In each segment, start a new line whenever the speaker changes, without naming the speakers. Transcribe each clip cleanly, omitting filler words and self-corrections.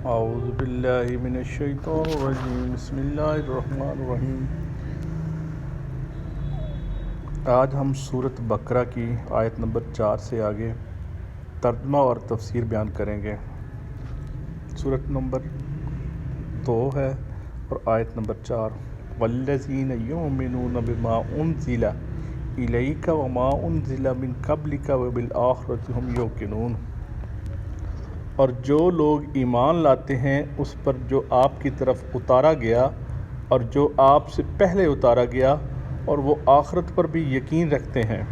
اعوذ باللہ من الشیطان الرجیم بسم اللہ الرحمن الرحیم۔ آج ہم سورۃ بقرہ کی آیت نمبر 4 سے آگے ترجمہ اور تفسیر بیان کریں گے۔ سورۃ نمبر 2 ہے اور آیت نمبر 4۔ والذین یؤمنون بما انزل الیک وما انزل من قبلک وبالآخرۃ ھم یوقنون۔ اور جو لوگ ایمان لاتے ہیں اس پر جو آپ کی طرف اتارا گیا اور جو آپ سے پہلے اتارا گیا، اور وہ آخرت پر بھی یقین رکھتے ہیں۔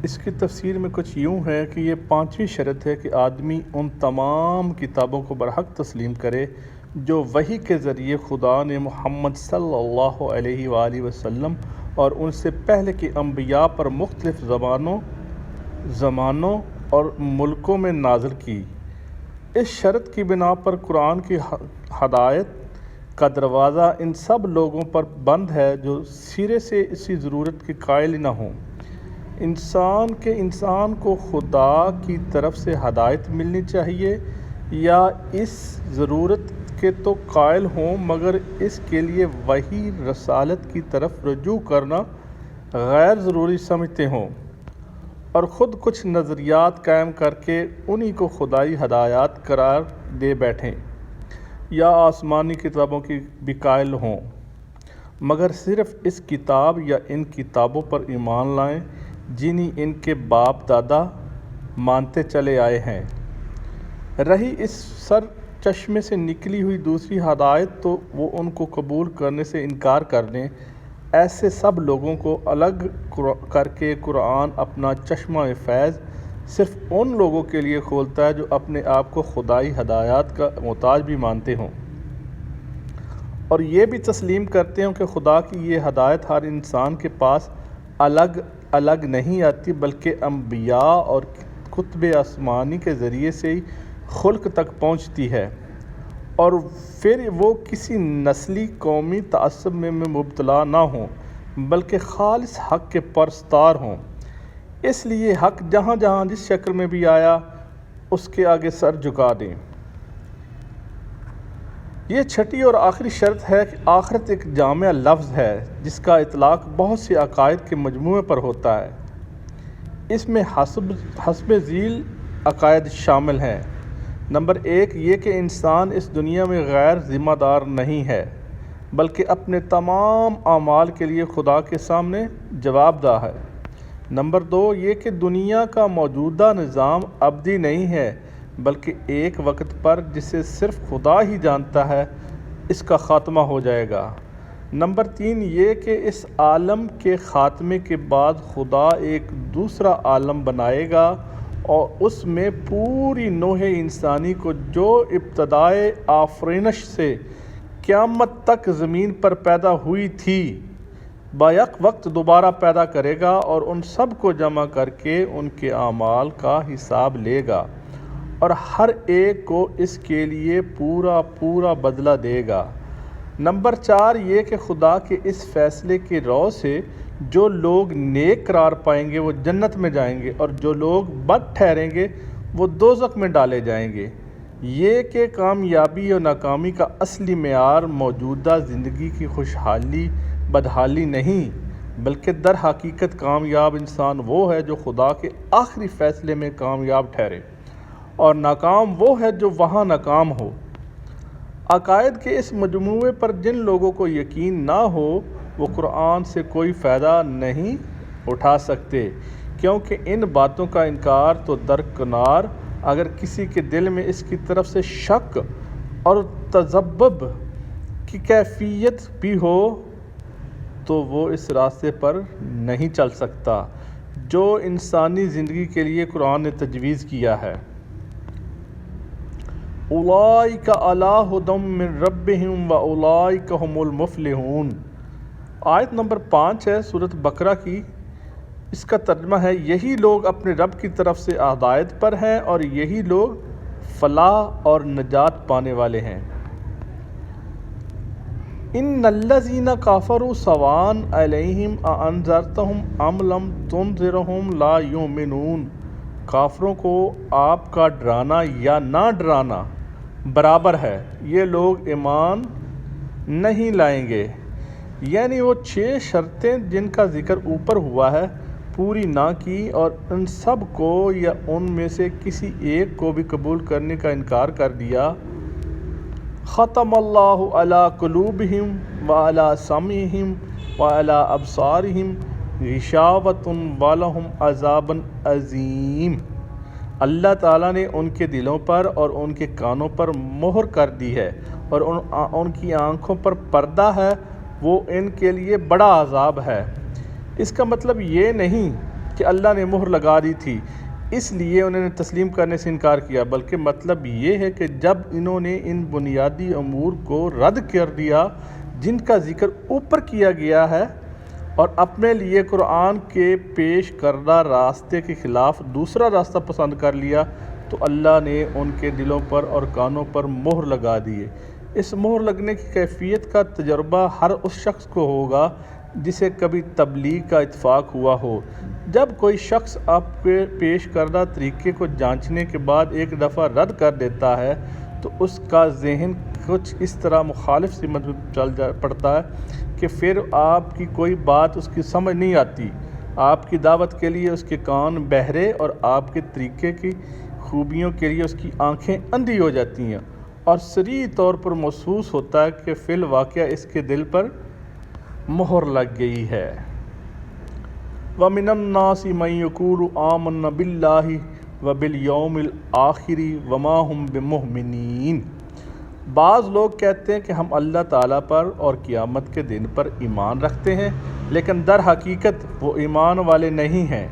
اس کی تفسیر میں کچھ یوں ہے کہ یہ 5ویں شرط ہے کہ آدمی ان تمام کتابوں کو برحق تسلیم کرے جو وحی کے ذریعے خدا نے محمد صلی اللہ علیہ وآلہ وسلم اور ان سے پہلے کے انبیاء پر مختلف زمانوں اور ملکوں میں نازل کی۔ اس شرط کی بنا پر قرآن کی ہدایت کا دروازہ ان سب لوگوں پر بند ہے جو سرے سے اسی ضرورت کے قائل نہ ہوں۔ انسان کو خدا کی طرف سے ہدایت ملنی چاہیے یا اس ضرورت کے تو قائل ہوں مگر اس کے لیے وحی رسالت کی طرف رجوع کرنا غیر ضروری سمجھتے ہوں اور خود کچھ نظریات قائم کر کے انہی کو خدائی ہدایات قرار دے بیٹھیں، یا آسمانی کتابوں کی بھی قائل ہوں مگر صرف اس کتاب یا ان کتابوں پر ایمان لائیں جنہیں ان کے باپ دادا مانتے چلے آئے ہیں۔ رہی اس سر چشمے سے نکلی ہوئی دوسری ہدایت تو وہ ان کو قبول کرنے سے انکار کر دیں۔ ایسے سب لوگوں کو الگ کر کے قرآن اپنا چشمہ فیض صرف ان لوگوں کے لیے کھولتا ہے جو اپنے آپ کو خدائی ہدایات کا محتاج بھی مانتے ہوں اور یہ بھی تسلیم کرتے ہوں کہ خدا کی یہ ہدایت ہر انسان کے پاس الگ الگ نہیں آتی بلکہ انبیاء اور کتب آسمانی کے ذریعے سے ہی خلق تک پہنچتی ہے، اور پھر وہ کسی نسلی قومی تعصب میں مبتلا نہ ہوں بلکہ خالص حق کے پرستار ہوں۔ اس لیے حق جہاں جہاں جس شکل میں بھی آیا اس کے آگے سر جھکا دیں۔ یہ چھٹی اور آخری شرط ہے کہ آخرت ایک جامع لفظ ہے جس کا اطلاق بہت سے عقائد کے مجموعے پر ہوتا ہے۔ اس میں حسب ذیل عقائد شامل ہیں۔ نمبر 1 یہ کہ انسان اس دنیا میں غیر ذمہ دار نہیں ہے بلکہ اپنے تمام اعمال کے لیے خدا کے سامنے جواب دہ ہے۔ نمبر 2 یہ کہ دنیا کا موجودہ نظام ابدی نہیں ہے بلکہ ایک وقت پر جسے صرف خدا ہی جانتا ہے اس کا خاتمہ ہو جائے گا۔ نمبر 3 یہ کہ اس عالم کے خاتمے کے بعد خدا ایک دوسرا عالم بنائے گا اور اس میں پوری نوع انسانی کو جو ابتدائے آفرینش سے قیامت تک زمین پر پیدا ہوئی تھی بیک وقت دوبارہ پیدا کرے گا اور ان سب کو جمع کر کے ان کے اعمال کا حساب لے گا اور ہر ایک کو اس کے لیے پورا بدلہ دے گا۔ نمبر 4 یہ کہ خدا کے اس فیصلے کے رو سے جو لوگ نیک قرار پائیں گے وہ جنت میں جائیں گے اور جو لوگ بد ٹھہریں گے وہ دوزخ میں ڈالے جائیں گے۔ یہ کہ کامیابی اور ناکامی کا اصلی معیار موجودہ زندگی کی خوشحالی بدحالی نہیں بلکہ در حقیقت کامیاب انسان وہ ہے جو خدا کے آخری فیصلے میں کامیاب ٹھہرے، اور ناکام وہ ہے جو وہاں ناکام ہو۔ عقائد کے اس مجموعے پر جن لوگوں کو یقین نہ ہو وہ قرآن سے کوئی فائدہ نہیں اٹھا سکتے، کیونکہ ان باتوں کا انکار تو درکنار اگر کسی کے دل میں اس کی طرف سے شک اور تذبذب کی کیفیت بھی ہو تو وہ اس راستے پر نہیں چل سکتا جو انسانی زندگی کے لیے قرآن نے تجویز کیا ہے۔ اولئک علی ھدی من ربہم واولئک ھم المفلحون۔ آیت نمبر 5 ہے سورۃ بقرہ کی۔ اس کا ترجمہ ہے یہی لوگ اپنے رب کی طرف سے ہدایت پر ہیں اور یہی لوگ فلاح اور نجات پانے والے ہیں۔ ان الذین کفروا سواء علیہم اانذرتہم ام لم تنذرہم لا یؤمنون۔ کافروں کو آپ کا ڈرانا یا نہ ڈرانا برابر ہے، یہ لوگ ایمان نہیں لائیں گے۔ یعنی وہ 6 شرطیں جن کا ذکر اوپر ہوا ہے پوری نہ کی اور ان سب کو یا ان میں سے کسی ایک کو بھی قبول کرنے کا انکار کر دیا۔ ختم اللہ علی قلوبہم وعلی سمعہم وعلی ابصارہم غشاوۃ ولہم عذاب عظیم۔ اللہ تعالیٰ نے ان کے دلوں پر اور ان کے کانوں پر مہر کر دی ہے اور ان کی آنکھوں پر پردہ ہے، وہ ان کے لیے بڑا عذاب ہے۔ اس کا مطلب یہ نہیں کہ اللہ نے مہر لگا دی تھی اس لیے انہوں نے تسلیم کرنے سے انکار کیا، بلکہ مطلب یہ ہے کہ جب انہوں نے ان بنیادی امور کو رد کر دیا جن کا ذکر اوپر کیا گیا ہے اور اپنے لیے قرآن کے پیش کردہ راستے کے خلاف دوسرا راستہ پسند کر لیا تو اللہ نے ان کے دلوں پر اور کانوں پر مہر لگا دیے۔ اس مہر لگنے کی کیفیت کا تجربہ ہر اس شخص کو ہوگا جسے کبھی تبلیغ کا اتفاق ہوا ہو۔ جب کوئی شخص آپ کے پیش کردہ طریقے کو جانچنے کے بعد ایک دفعہ رد کر دیتا ہے تو اس کا ذہن کچھ اس طرح مخالف سمت میں چل پڑتا ہے کہ پھر آپ کی کوئی بات اس کی سمجھ نہیں آتی، آپ کی دعوت کے لیے اس کے کان بہرے اور آپ کے طریقے کی خوبیوں کے لیے اس کی آنکھیں اندھی ہو جاتی ہیں، اور صریح طور پر محسوس ہوتا ہے کہ فی الواقع اس کے دل پر مہر لگ گئی ہے۔ وَمِنَ النَّاسِ مَن يَقُولُ آمَنَّا بِاللَّهِ وَبِالْيَوْمِ الْآخِرِ وَمَا هُمْ بِمُؤْمِنِينَ۔ بعض لوگ کہتے ہیں کہ ہم اللہ تعالیٰ پر اور قیامت کے دن پر ایمان رکھتے ہیں، لیکن در حقیقت وہ ایمان والے نہیں ہیں۔